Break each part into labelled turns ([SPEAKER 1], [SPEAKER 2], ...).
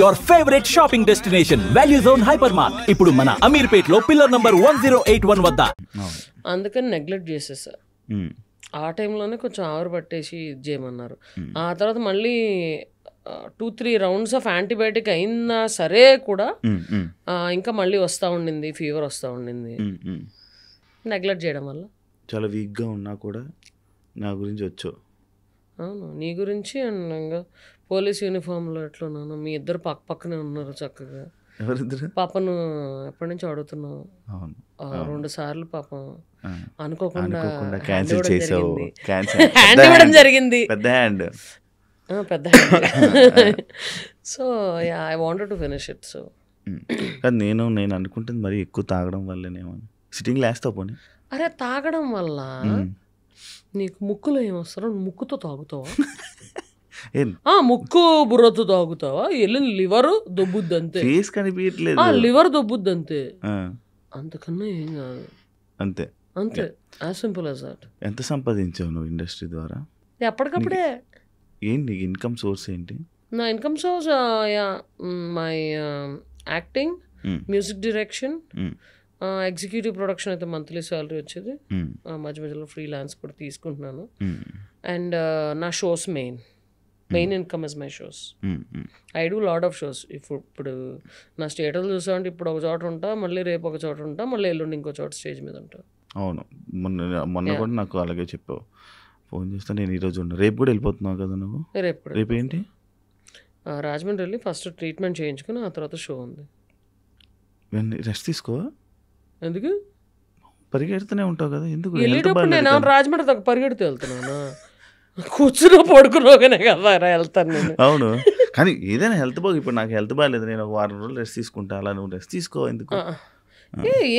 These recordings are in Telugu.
[SPEAKER 1] Your favorite shopping destination, Value Zone Hypermart. ఇప్పుడు మన అమీర్పేట్లో పిల్లర్ నంబర్ 1081 వద్ద.
[SPEAKER 2] అందుకని నెగ్లెక్ట్ చేసేసా. ఆ టైంలోనే కొంచెం ఆవిరి పట్టేసి ఇది చేయమన్నారు. ఆ తర్వాత మళ్ళీ 2-3 రౌండ్స్ ఆఫ్ యాంటీబయాటిక్ అయినా సరే కూడా ఇంకా మళ్ళీ వస్తూ ఉండింది, ఫీవర్ వస్తూ ఉండింది. నెగ్లెక్ట్ చేయడం వల్ల
[SPEAKER 3] చాలా వీక్గా ఉన్నా కూడా నా గురించి వచ్చావు.
[SPEAKER 2] అవును, నీ గురించి అండ్ ఇంకా పోలీస్ యూనిఫామ్లో ఎట్లున్నాను, మీ ఇద్దరు పక్కనే ఉన్నారు చక్కగా.
[SPEAKER 3] ఎవరిద్దరు?
[SPEAKER 2] పాపను ఎప్పటి నుంచి అడుగుతున్నావు? 2 సార్లు పాపం అనుకోకుండా హ్యాండ్ ఇవ్వడం జరిగింది.
[SPEAKER 3] పెద్ద hand.
[SPEAKER 2] So I wanted to finish it. So
[SPEAKER 3] నేను అనుకుంటుంది మరి ఎక్కువ తాగడం వల్లనేమో. సిట్టింగ్ లేస్తావు పోనీ?
[SPEAKER 2] అరే తాగడం వల్ల నీకు ముక్కులో ఏమొస్తారో ముక్కుతో తాగుతావా? ముక్కు బుర్రతో తాగుతావా? వెళ్ళిన లివర్ దొబ్బుద్ది అంతే.
[SPEAKER 3] ఫేస్ కనిపించట్లేదు,
[SPEAKER 2] లివర్ దొబ్బుద్ది అంతే, అంతకన్నా ఏం కాదు.
[SPEAKER 3] అంతే
[SPEAKER 2] అంతే, యాజ్ సింపుల్ యాజ్ దట్.
[SPEAKER 3] ఎంత సంపాదించావు నువ్వు ఇండస్ట్రీ ద్వారా?
[SPEAKER 2] ఎప్పటికప్పుడే.
[SPEAKER 3] ఏంటి ఇన్కమ్ సోర్స్ ఏంటి?
[SPEAKER 2] నా income source my acting, music direction, executive production అయితే మంత్లీ శాలరీ వచ్చేది. మధ్య మధ్యలో ఫ్రీలాన్స్ కూడా తీసుకుంటున్నాను. అండ్ నా shows main income is my shows. I do lot of shows. ఇప్పుడు నా స్టేటస్ చూసామంటే ఇప్పుడు ఒక చోట ఉంటా, మళ్ళీ రేపు ఒక చోట ఉంటా, మళ్ళీ ఎల్లుండి ఇంకో చోట స్టేజ్ మీద ఉంటా.
[SPEAKER 3] అవును, మొన్న కూడా నాకు అలాగే చెప్పావు. ఫోన్ చేస్తా, నేను ఈరోజు ఉన్నా, రేపు కూడా వెళ్ళిపోతున్నావు కదా నువ్వు? రేపు ఏంటి?
[SPEAKER 2] రాజమండ్రి వెళ్ళి ఫస్ట్ ట్రీట్మెంట్ చేయించుకుని ఆ తర్వాత షో ఉంది.
[SPEAKER 3] రెస్ట్ తీసుకో.
[SPEAKER 2] ఎందుకు?
[SPEAKER 3] పరిగెడుతూనే ఉంటావు కదా, ఎందుకు?
[SPEAKER 2] వెళ్ళేటప్పుడు నేను రాజమండ్రి దాకా పరిగెడుతూ వెళ్తున్నాను, కూర్చుని పడుకున్నాగానే కదా వెళ్తాను నేను.
[SPEAKER 3] అవును, కానీ ఏదైనా హెల్త్ బాగు. ఇప్పుడు నాకు హెల్త్ బాగాలేదు, నేను 1 వారం రోజులు రెస్ట్ తీసుకుంటా. అలా నువ్వు రెస్ట్ తీసుకో. ఎందుకు?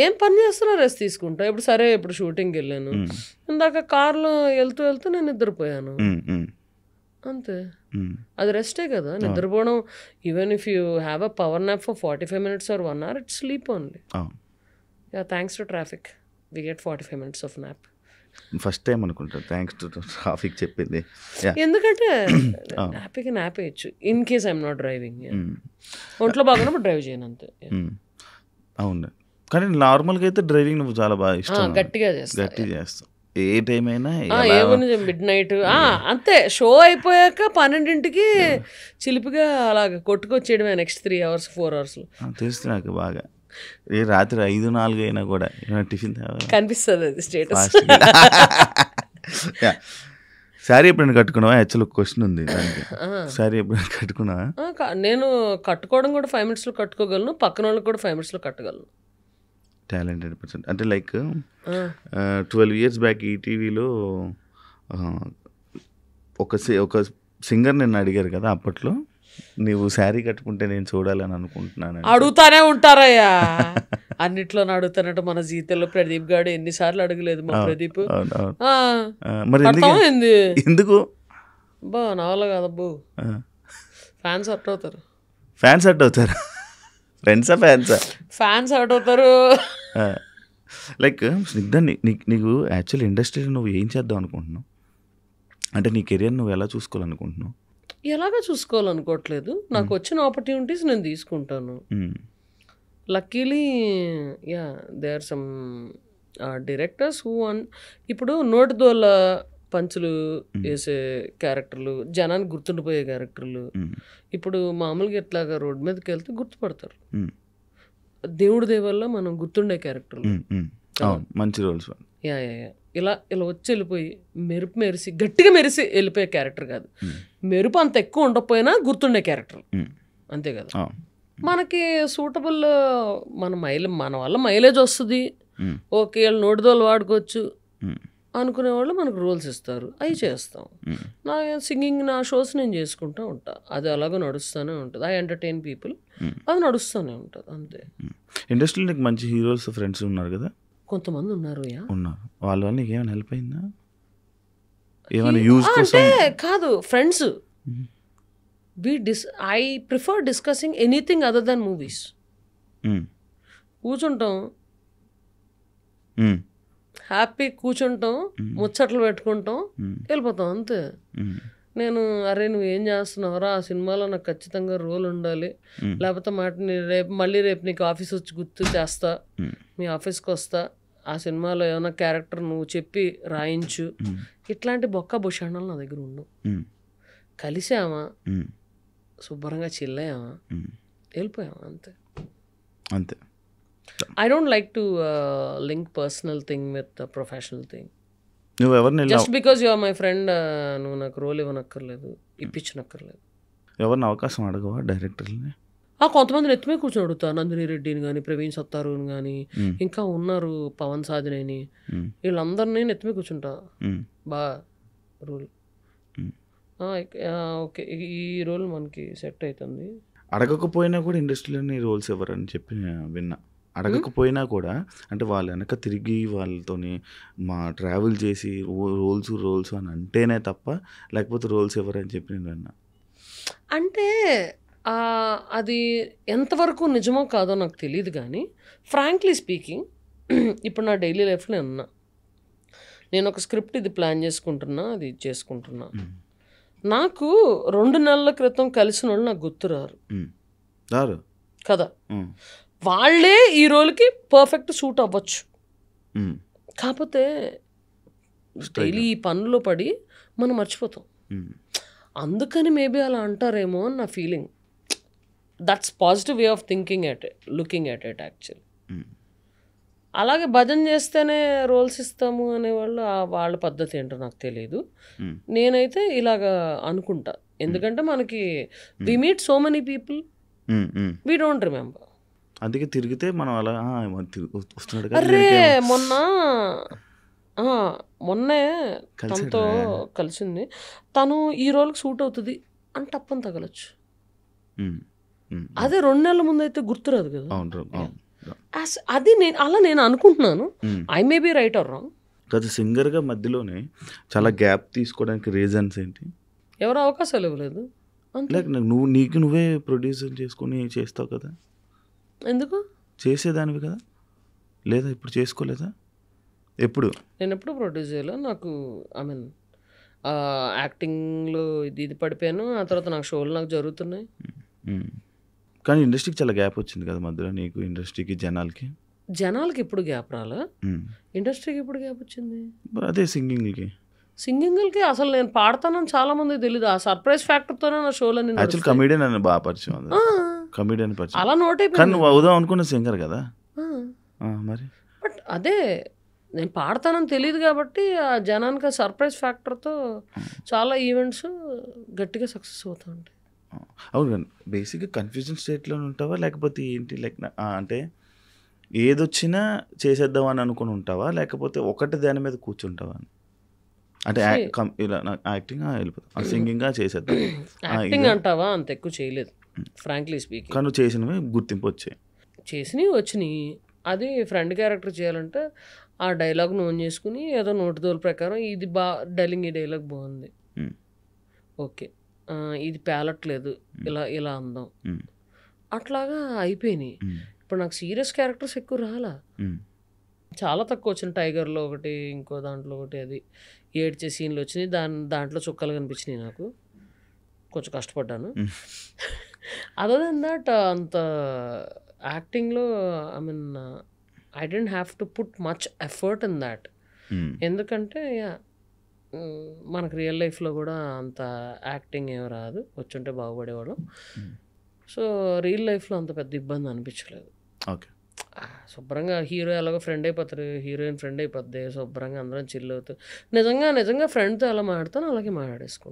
[SPEAKER 2] ఏం పని చేస్తున్నా రెస్ట్ తీసుకుంటా. ఇప్పుడు సరే, ఇప్పుడు షూటింగ్కి వెళ్ళాను, ఇందాక కార్లో వెళ్తూ నేను నిద్రపోయాను అంతే. అది రెస్టే కదా, నిద్రపోవడం. Even if you have a power nap for 45 minutes or 1 hour, it's sleep only. Thanks to traffic we get 45 minutes of nap.
[SPEAKER 3] First time అనుకుంటా థ్యాంక్స్ టు ట్రాఫిక్ చెప్పింది.
[SPEAKER 2] ఎందుకంటే హ్యాపీగా నాప్ వేయచ్చు in case I'm not driving. ఒంట్లో బాగున్నప్పుడు డ్రైవ్ చేయను అంతే.
[SPEAKER 3] అవును, కానీ నార్మల్గా అయితే డ్రైవింగ్ నువ్వు చాలా బాగా ఇష్టం,
[SPEAKER 2] గట్టిగా చేస్తావు.
[SPEAKER 3] ఏ టైం అయినా
[SPEAKER 2] మిడ్ నైట్ అంతే. షో అయిపోయాక 12ంటికి చిలిపిగా అలాగ కొట్టుకొచ్చేయడమే. నెక్స్ట్ 3 hours 4 hours
[SPEAKER 3] తెలుసు నాకు బాగా. రాత్రి 5-4 అయినా కూడా టిఫిన్
[SPEAKER 2] కనిపిస్తుంది అది స్టేటస్.
[SPEAKER 3] శారీ ఎప్పుడైనా కట్టుకున్నావా? యాక్చువల్ క్వశ్చన్ ఉంది దానికి. శారీ ఎప్పుడైనా కట్టుకున్నావా?
[SPEAKER 2] నేను కట్టుకోవడం కూడా 5 minutes కట్టుకోగలను, పక్కన వాళ్ళకి కూడా 5 minutes కట్టగలను.
[SPEAKER 3] Talented person. అంటే లైక్ 12 years బ్యాక్ ఈటీవీలో ఒక సింగర్ నిన్ను అడిగారు కదా, అప్పట్లో నువ్వు శారీ కట్టుకుంటే నేను చూడాలని అనుకుంటున్నాను.
[SPEAKER 2] అడుగుతానే ఉంటారయ్యా, అన్నిట్లో అడుగుతానట్టు. మన జీవితంలో ప్రదీప్ గారు ఎన్నిసార్లు అడగలేదు మా ప్రదీప్.
[SPEAKER 3] మరి ఎందుకు?
[SPEAKER 2] బా నా వల్ల కాదబ్బు. ఫ్యాన్స్ హర్ట్ అవుతారు.
[SPEAKER 3] ఫ్యాన్స్ హర్ట్ అవుతారు?
[SPEAKER 2] ఫ్యాన్స్ హర్ట్ అవుతారు.
[SPEAKER 3] లైక్ స్నిగ్ధ, నీకు యాక్చువల్ ఇండస్ట్రీలో నువ్వు ఏం చేద్దాం అనుకుంటున్నావు? అంటే నీ కెరియర్ నువ్వు ఎలా చూసుకోవాలనుకుంటున్నావు?
[SPEAKER 2] ఎలాగా చూసుకోవాలనుకోవట్లేదు. నాకు వచ్చిన ఆపర్చునిటీస్ నేను తీసుకుంటాను. Luckily there are some directors who ఇప్పుడు నోటిదోల పంచులు వేసే క్యారెక్టర్లు, జనానికి గుర్తుండిపోయే క్యారెక్టర్లు. ఇప్పుడు మామూలుగా ఎట్లాగా రోడ్ మీదకి వెళ్తే గుర్తుపడతారు. దేవుడి దేవల్ల మనం గుర్తుండే క్యారెక్టర్లు,
[SPEAKER 3] మంచి రోల్స్.
[SPEAKER 2] ఇలా వచ్చి వెళ్ళిపోయి మెరిసి గట్టిగా మెరిసి వెళ్ళిపోయే క్యారెక్టర్ కాదు. మెరుపు అంత ఎక్కువ ఉండకపోయినా గుర్తుండే క్యారెక్టర్, అంతే కదా. మనకి సూటబుల్ మన వల్ల మైలేజ్ వస్తుంది, ఓకే వాళ్ళు నోటిదోలు వాడుకోవచ్చు అనుకునేవాళ్ళు మనకు రోల్స్ ఇస్తారు, అవి చేస్తాం. నా సింగింగ్, నా షోస్ నేను చేసుకుంటూ ఉంటా. అది అలాగో నడుస్తూనే ఉంటుంది. ఐ ఎంటర్టైన్ పీపుల్, అది నడుస్తూనే ఉంటుంది అంతే.
[SPEAKER 3] ఇండస్ట్రీలో నీకు మంచి హీరోస్ ఫ్రెండ్స్ ఉన్నారు కదా?
[SPEAKER 2] కొంతమంది ఉన్నారు.
[SPEAKER 3] వాళ్ళ వల్ల నీకు ఏమైనా హెల్ప్ అయిందా? ఏమైనా యూజ్ కోసం?
[SPEAKER 2] అంటే కాదు, friends. I prefer discussing anything other than movies. కూర్చుంటాం, హ్యాపీ కూర్చుంటాం, ముచ్చట్లు పెట్టుకుంటాం, వెళ్ళిపోతాం అంతే. నేను అరే నువ్వేం చేస్తున్నావురా ఆ సినిమాలో నాకు ఖచ్చితంగా రోల్ ఉండాలి, లేకపోతే రేపు నీకు ఆఫీస్ వచ్చి గుర్తు చేస్తా, మీ ఆఫీస్కి వస్తా, ఆ సినిమాలో ఏమైనా క్యారెక్టర్ నువ్వు చెప్పి రాయించు, ఇట్లాంటి బొక్క భూషణాలు నా దగ్గర ఉండవు. కలిసామా, శుభ్రంగా చిల్లయ్యామా, వెళ్ళిపోయామా, అంతే.
[SPEAKER 3] అంతే.
[SPEAKER 2] I don't like to link personal thing with professional thing.
[SPEAKER 3] నువ్వు ఎవరిని
[SPEAKER 2] just because you are my friend నువ్వు నాకు రోల్ ఇవ్వనక్కర్లేదు, ఇప్పించనక్కర్లేదు.
[SPEAKER 3] ఎవరిని అవకాశం అడగవా డైరెక్టర్ని?
[SPEAKER 2] కొంతమందిని ఎత్తుమే కూర్చొని అడుగుతా, నందిని రెడ్డిని కానీ, ప్రవీణ్ సత్తారుని కానీ, ఇంకా ఉన్నారు పవన్ సాధినేని, వీళ్ళందరినీ ఎత్తుమే కూర్చుంటా. బా రోల్ ఓకే, ఈ రోల్ మనకి సెట్ అవుతుంది.
[SPEAKER 3] అడగకపోయినా కూడా ఇండస్ట్రీలోని రోల్స్ ఎవరని చెప్పి విన్నా. అడగకపోయినా కూడా అంటే వాళ్ళ వెనక తిరిగి వాళ్ళతోని ట్రావెల్ చేసి రోల్స్ అని అంటేనే తప్ప, లేకపోతే రోల్స్ ఎవరని చెప్పి నేను విన్నా.
[SPEAKER 2] అంటే అది ఎంతవరకు నిజమో కాదో నాకు తెలియదు, కానీ ఫ్రాంక్లీ స్పీకింగ్ ఇప్పుడు నా డైలీ లైఫ్లో నేను ఒక స్క్రిప్ట్ ఇది ప్లాన్ చేసుకుంటున్నా, అది చేసుకుంటున్నా. నాకు 2 నెలల క్రితం కలిసిన వాళ్ళు నాకు గుర్తురారు కదా, వాళ్ళే ఈ రోల్కి పర్ఫెక్ట్ సూట్ అవ్వచ్చు. కాకపోతే డైలీ ఈ పనుల్లో పడి మనం మర్చిపోతాం. అందుకని మేబీ అలా అంటారేమో అని నా feeling. That's positive way of thinking at it, looking at it actually. అలాగే భజన చేస్తేనే రోల్స్ ఇస్తాము అనేవాళ్ళు వాళ్ళ పద్ధతి ఏంటో నాకు తెలియదు. నేనైతే ఇలాగా అనుకుంటా, ఎందుకంటే మనకి we meet so many people, we don't remember.
[SPEAKER 3] అందుకే తిరిగితే మనం అలా వస్తున్నాడు.
[SPEAKER 2] అరే మొన్నే తనతో కలిసింది, తను ఈ రోల్కి సూట్ అవుతుంది అని టప్పని తగలచ్చు. అదే 2 నెలల ముందు అయితే గుర్తురాదు కదా. అది నేను అనుకుంటున్నాను. I may be right are wrong.
[SPEAKER 3] కదా సింగర్గా మధ్యలోనే చాలా గ్యాప్ తీసుకోవడానికి రీజన్స్ ఏంటి?
[SPEAKER 2] ఎవరు అవకాశాలు ఇవ్వలేదు.
[SPEAKER 3] లైక్ నువ్వే ప్రొడ్యూసర్ చేసుకుని చేస్తావు కదా, ఎందుకు చేసేదానివి కదా, లేదా ఇప్పుడు చేసుకోలేదా? నేను ఎప్పుడు ప్రొడ్యూస్ చేయలేదు. నాకు ఐ మీన్ యాక్టింగ్లో ఇది పడిపోయాను, ఆ తర్వాత నాకు షోలు నాకు జరుగుతున్నాయి. కానీ ఇండస్ట్రీకి చాలా గ్యాప్ వచ్చింది కదా మధ్యలో, నీకు ఇండస్ట్రీకి జనాలకి ఇప్పుడు గ్యాప్ రాలా, ఇండస్ట్రీకి ఇప్పుడు గ్యాప్ వచ్చింది. అదే సింగింగ్కి అసలు నేను పాడతానని చాలా మంది తెలియదు. ఆ సర్ప్రైజ్ ఫ్యాక్టర్తోనే నా షోలని కమెడియన్ అని బాగా పరిచయం, కమెడియన్ పరిచయం అలా నోట్ అయిపోయింది. నువ్వు అవుదాం అనుకున్న సింగర్ కదా మరి. బట్ అదే నేను పాడతానని తెలియదు కాబట్టి ఆ జనానికి సర్ప్రైజ్ ఫ్యాక్టర్తో చాలా ఈవెంట్స్ గట్టిగా సక్సెస్ అవుతూ ఉంటాయి. అవును కానీ బేసిక్గా కన్ఫ్యూజన్ స్టేట్లో ఉంటావా, లేకపోతే ఏంటి లైక్ అంటే ఏదొచ్చినా చేసేద్దాం అని అనుకుని ఉంటావా, లేకపోతే ఒకటి దాని మీద కూర్చుంటావా? అంటే ఇలా యాక్టింగ్ వెళ్ళిపోతాం, సింగింగ్గా చేసేద్దాం యాక్టింగ్ అంటావా? అంత ఎక్కువ చేయలేదు ఫ్రాంక్లీ స్పీకింగ్. కానీ చేసినవి గుర్తింపు వచ్చినాయి. అది ఫ్రెండ్ క్యారెక్టర్ చేయాలంటే ఆ డైలాగ్ నోన్ చేసుకుని ఏదో నోటిదోల ప్రకారం ఇది డైలింగ్, ఈ డైలాగ్ బాగుంది, ఓకే ఇది పేలట్లేదు, ఇలా అందాం, అట్లాగా అయిపోయినాయి. ఇప్పుడు నాకు సీరియస్ క్యారెక్టర్స్ ఎక్కువ రాలా, చాలా తక్కువ వచ్చినాయి. టైగర్లో ఒకటి, ఇంకో దాంట్లో ఒకటి, అది ఏడ్చే సీన్లు వచ్చినాయి. దాంట్లో చుక్కలు కనిపించినాయి. నాకు కొంచెం కష్టపడ్డాను. అదర్ దెన్ దట్ అంత యాక్టింగ్లో I mean I don't have to put much effort in that. ఎందుకంటే మనకు రియల్ లైఫ్లో కూడా అంత యాక్టింగ్ ఏమి రాదు, వచ్చుంటే బాగుపడేవాడు. సో రియల్ లైఫ్లో అంత పెద్ద ఇబ్బంది అనిపించలేదు. ఓకే, శుభ్రంగా హీరో ఎలాగో ఫ్రెండ్ అయిపోతారు, హీరోయిన్ ఫ్రెండ్ అయిపోద్ది, శుభ్రంగా అందరం చిల్ అవుతారు. నిజంగా ఫ్రెండ్తో ఎలా మాట్లాడతాను అలాగే మాట్లాడేసుకుంటాను.